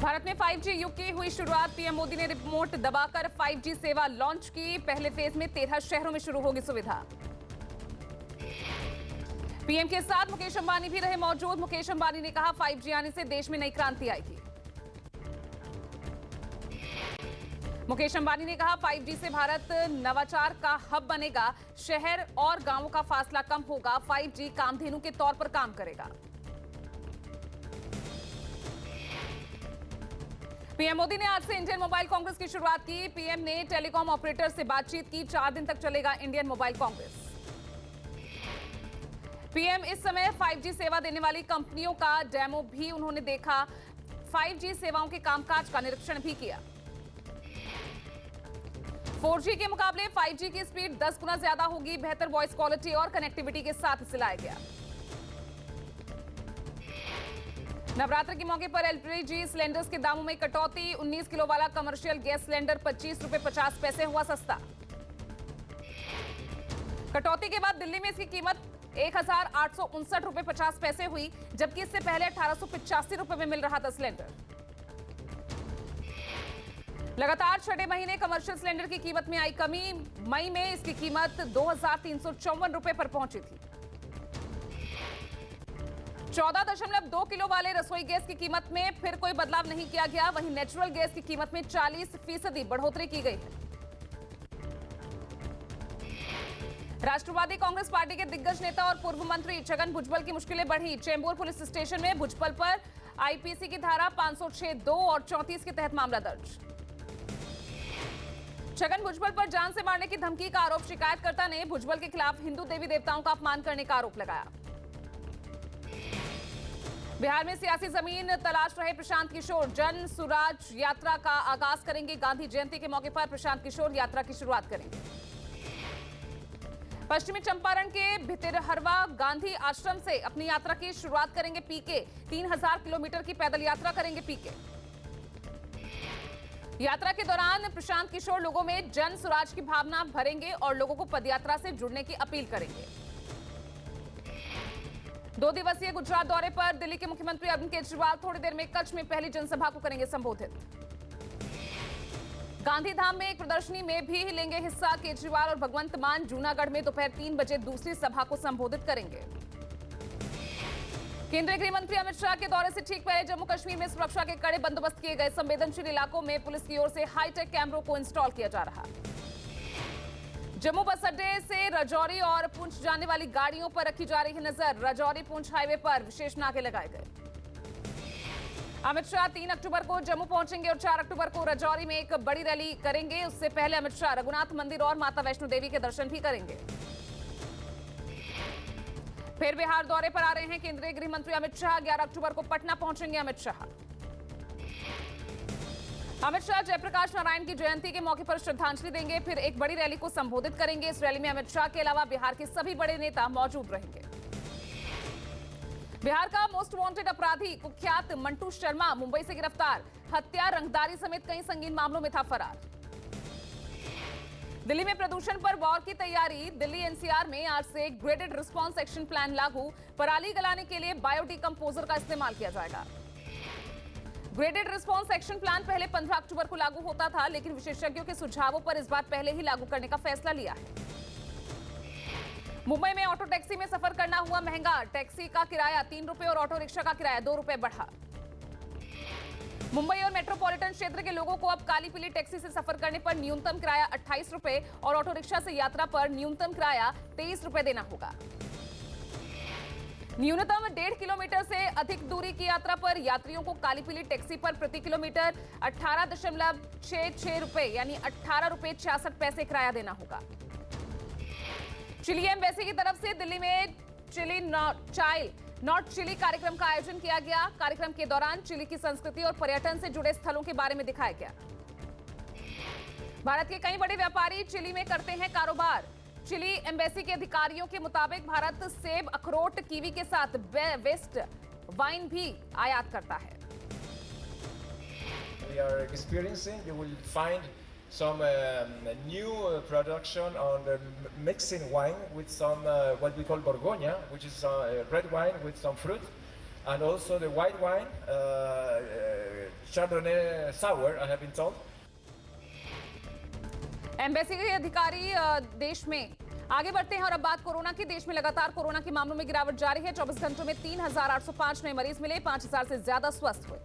भारत में 5G युग की हुई शुरुआत। पीएम मोदी ने रिमोट दबाकर 5G सेवा लॉन्च की। पहले फेज में 13 शहरों में शुरू होगी सुविधा। पीएम के साथ मुकेश अंबानी भी रहे मौजूद। मुकेश अंबानी ने कहा 5G आने से देश में नई क्रांति आएगी। मुकेश अंबानी ने कहा 5G से भारत नवाचार का हब बनेगा। शहर और गांवों का फासला कम होगा। 5G कामधेनु के तौर पर काम करेगा। पीएम मोदी ने आज से इंडियन मोबाइल कांग्रेस की शुरुआत की। पीएम ने टेलीकॉम ऑपरेटर से बातचीत की। 4 दिन तक चलेगा इंडियन मोबाइल कांग्रेस। पीएम इस समय 5G सेवा देने वाली कंपनियों का डेमो भी उन्होंने देखा। 5G सेवाओं के कामकाज का निरीक्षण भी किया। 4G के मुकाबले 5G की स्पीड 10 गुना ज्यादा होगी। बेहतर वॉइस क्वालिटी और कनेक्टिविटी के साथ इसे लाया गया। नवरात्र के मौके पर एलपीजी सिलेंडर्स के दामों में कटौती। 19 किलो वाला कमर्शियल गैस सिलेंडर 25 रुपए 50 पैसे हुआ सस्ता। कटौती के बाद दिल्ली में इसकी कीमत 1,859 रुपए 50 पैसे हुई, जबकि इससे पहले 1,885 रुपए में मिल रहा था सिलेंडर। लगातार छठे महीने कमर्शियल सिलेंडर की कीमत में आई कमी। मई में इसकी कीमत 2,354 रुपए पर पहुंची थी। 14.2 किलो वाले रसोई गैस की कीमत में फिर कोई बदलाव नहीं किया गया। वहीं नेचुरल गैस की कीमत में 40% बढ़ोतरी की गई है। राष्ट्रवादी कांग्रेस पार्टी के दिग्गज नेता और पूर्व मंत्री छगन भुजबल की मुश्किलें बढ़ी। चेंबूर पुलिस स्टेशन में भुजबल पर आईपीसी की धारा 506(2) और 34 के तहत मामला दर्ज। छगन भुजबल पर जान से मारने की धमकी का आरोप। शिकायतकर्ता ने भुजबल के खिलाफ हिंदू देवी देवताओं का अपमान करने का आरोप लगाया। बिहार में सियासी जमीन तलाश रहे प्रशांत किशोर जन सुराज यात्रा का आगाज करेंगे। गांधी जयंती के मौके पर प्रशांत किशोर यात्रा की शुरुआत करेंगे। पश्चिमी चंपारण के भितिरहरवा गांधी आश्रम से अपनी यात्रा की शुरुआत करेंगे पीके। 3000 किलोमीटर की पैदल यात्रा करेंगे पीके। यात्रा के दौरान प्रशांत किशोर लोगों में जन सुराज की भावना भरेंगे और लोगों को पदयात्रा से जुड़ने की अपील करेंगे। 2 दिवसीय गुजरात दौरे पर दिल्ली के मुख्यमंत्री अरविंद केजरीवाल थोड़ी देर में कच्छ में पहली जनसभा को करेंगे संबोधित। गांधीधाम में एक प्रदर्शनी में भी लेंगे हिस्सा। केजरीवाल और भगवंत मान जूनागढ़ में दोपहर 3 बजे दूसरी सभा को संबोधित करेंगे। केंद्रीय गृह मंत्री अमित शाह के दौरे से ठीक पहले जम्मू कश्मीर में सुरक्षा के कड़े बंदोबस्त किए गए। संवेदनशील इलाकों में पुलिस की ओर से हाईटेक कैमरों को इंस्टॉल किया जा रहा। जम्मू बस अड्डे से रजौरी और पुंछ जाने वाली गाड़ियों पर रखी जा रही है नजर। रजौरी पुंछ हाईवे पर विशेष नाके लगाए गए। अमित शाह 3 अक्टूबर को जम्मू पहुंचेंगे और 4 अक्टूबर को रजौरी में एक बड़ी रैली करेंगे। उससे पहले अमित शाह रघुनाथ मंदिर और माता वैष्णो देवी के दर्शन भी करेंगे। फिर बिहार दौरे पर आ रहे हैं केंद्रीय गृह मंत्री अमित शाह। 11 अक्टूबर को पटना पहुंचेंगे अमित शाह। अमित शाह जयप्रकाश नारायण की जयंती के मौके पर श्रद्धांजलि देंगे। फिर एक बड़ी रैली को संबोधित करेंगे। इस रैली में अमित शाह के अलावा बिहार के सभी बड़े नेता मौजूद रहेंगे। बिहार का मोस्ट वांटेड अपराधी कुख्यात मंटू शर्मा मुंबई से गिरफ्तार। हत्या, रंगदारी समेत कई संगीन मामलों में था फरार। दिल्ली में प्रदूषण पर वॉर की तैयारी। दिल्ली एनसीआर में आज से ग्रेडेड रिस्पांस एक्शन प्लान लागू। पराली गलाने के लिए बायोडिकंपोजर का इस्तेमाल किया जाएगा। ग्रेडेड रिस्पांस एक्शन प्लान पहले 15 अक्टूबर को लागू होता था, लेकिन विशेषज्ञों के सुझावों पर इस बार पहले ही लागू करने का फैसला लिया है। मुंबई में ऑटो टैक्सी में सफर करना हुआ महंगा। टैक्सी का किराया 3 रुपए और ऑटो रिक्शा का किराया 2 रुपए बढ़ा। मुंबई और मेट्रोपॉलिटन क्षेत्र के लोगों को अब काली पीली टैक्सी से सफर करने पर न्यूनतम किराया 28 रुपए और ऑटो रिक्शा से यात्रा पर न्यूनतम किराया 23 रुपए देना होगा। न्यूनतम 1.5 किलोमीटर से अधिक दूरी की यात्रा पर यात्रियों को काली पीली टैक्सी पर प्रति किलोमीटर 18.66 रुपए यानी 18 रुपए 66 पैसे किराया देना होगा। चिली एम्बेसी की तरफ से दिल्ली में चिली नॉट चिली कार्यक्रम का आयोजन किया गया। कार्यक्रम के दौरान चिली की संस्कृति और पर्यटन से जुड़े स्थलों के बारे में दिखाया गया। भारत के कई बड़े व्यापारी चिली में करते हैं कारोबार। चिली एम्बेसी के अधिकारियों के मुताबिक भारत सेब, अखरोट, कीवी के साथ वेस्ट वाइन भी आयात करता है। We are experiencing, you will find some new production on mixing wine with some what we call Borgoña, which is red wine with some fruit. and also the white wine, Chardonnay sour, I have been told. Embassy के अधिकारी देश में आगे बढ़ते हैं और अब बात कोरोना की। देश में लगातार कोरोना के मामलों में गिरावट जारी है। 24 घंटों में 3,805 नए मरीज मिले, 5,000 से ज्यादा स्वस्थ हुए।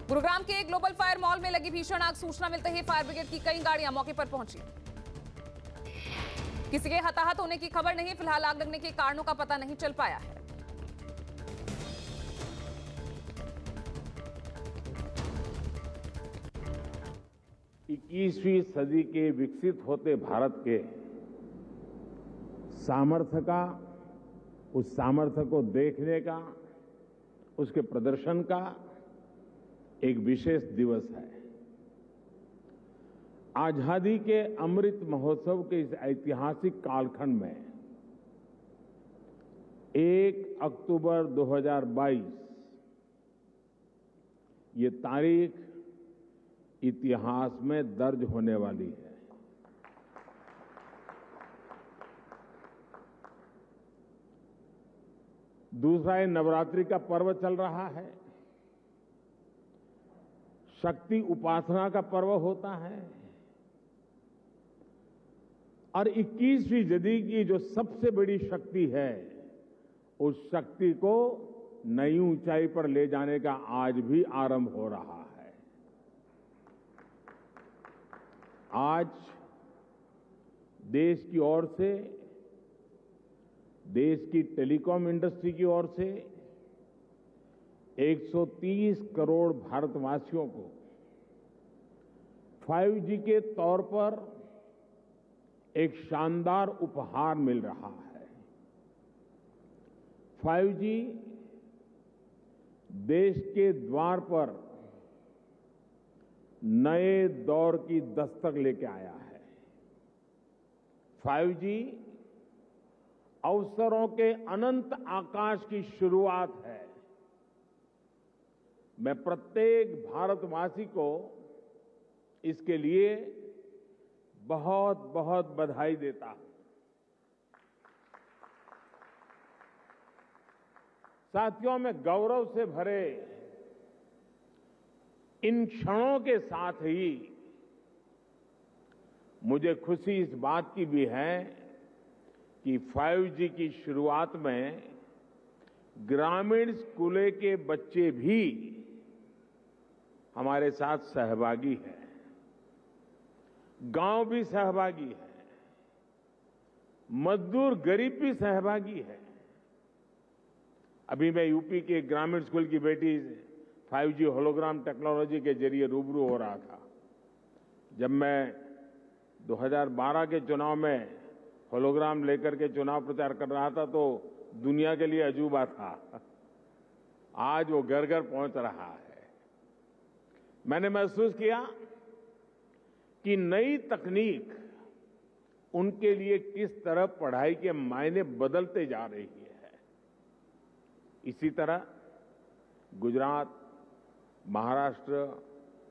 गुरुग्राम के ग्लोबल फायर मॉल में लगी भीषण आग। सूचना मिलते ही फायर ब्रिगेड की कई गाड़ियां मौके पर पहुंची। किसी के हताहत होने की खबर नहीं। फिलहाल आग लगने के कारणों का पता नहीं चल पाया है। 21वीं सदी के विकसित होते भारत के सामर्थ्य का, उस सामर्थ्य को देखने का, उसके प्रदर्शन का एक विशेष दिवस है। आजादी के अमृत महोत्सव के इस ऐतिहासिक कालखंड में 1 अक्टूबर 2022 ये तारीख इतिहास में दर्ज होने वाली है। दूसरा, ये नवरात्रि का पर्व चल रहा है। शक्ति उपासना का पर्व होता है और 21वीं सदी की जो सबसे बड़ी शक्ति है, उस शक्ति को नई ऊंचाई पर ले जाने का आज भी आरंभ हो रहा है। आज देश की ओर से, देश की टेलीकॉम इंडस्ट्री की ओर से 130 करोड़ भारतवासियों को 5G के तौर पर एक शानदार उपहार मिल रहा है। 5G देश के द्वार पर नए दौर की दस्तक लेके आया है। 5G अवसरों के अनंत आकाश की शुरुआत है। मैं प्रत्येक भारतवासी को इसके लिए बहुत बहुत बधाई देता हूं। साथियों, मैं गौरव से भरे इन क्षणों के साथ ही मुझे खुशी इस बात की भी है कि 5G की शुरुआत में ग्रामीण स्कूलों के बच्चे भी हमारे साथ सहभागी हैं, गांव भी सहभागी है, मजदूर गरीब भी सहभागी है। अभी मैं यूपी के ग्रामीण स्कूल की बेटी 5G होलोग्राम टेक्नोलॉजी के जरिए रूबरू हो रहा था। जब मैं 2012 के चुनाव में होलोग्राम लेकर के चुनाव प्रचार कर रहा था तो दुनिया के लिए अजूबा था। आज वो घर घर पहुंच रहा है। मैंने महसूस किया कि नई तकनीक उनके लिए किस तरह पढ़ाई के मायने बदलते जा रही है। इसी तरह गुजरात, महाराष्ट्र,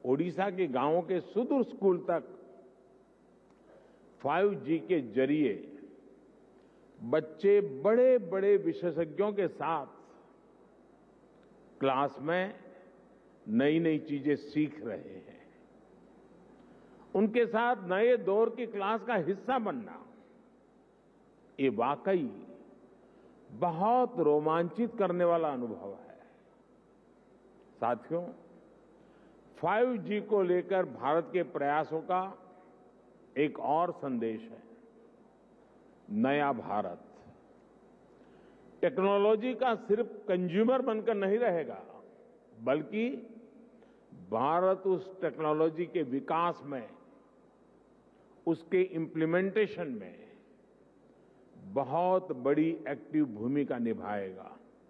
ओडिशा के गांवों के सुदूर स्कूल तक 5G के जरिए बच्चे बड़े बड़े विशेषज्ञों के साथ क्लास में नई नई चीजें सीख रहे हैं। उनके साथ नए दौर की क्लास का हिस्सा बनना, ये वाकई बहुत रोमांचित करने वाला अनुभव है। साथियों, 5G को लेकर भारत के प्रयासों का एक और संदेश है, नया भारत। टेक्नोलॉजी का सिर्फ कंज्यूमर बनकर नहीं रहेगा, बल्कि भारत उस टेक्नोलॉजी के विकास में, उसके इम्प्लीमेंटेशन में बहुत बड़ी एक्टिव भूमिका निभाएगा।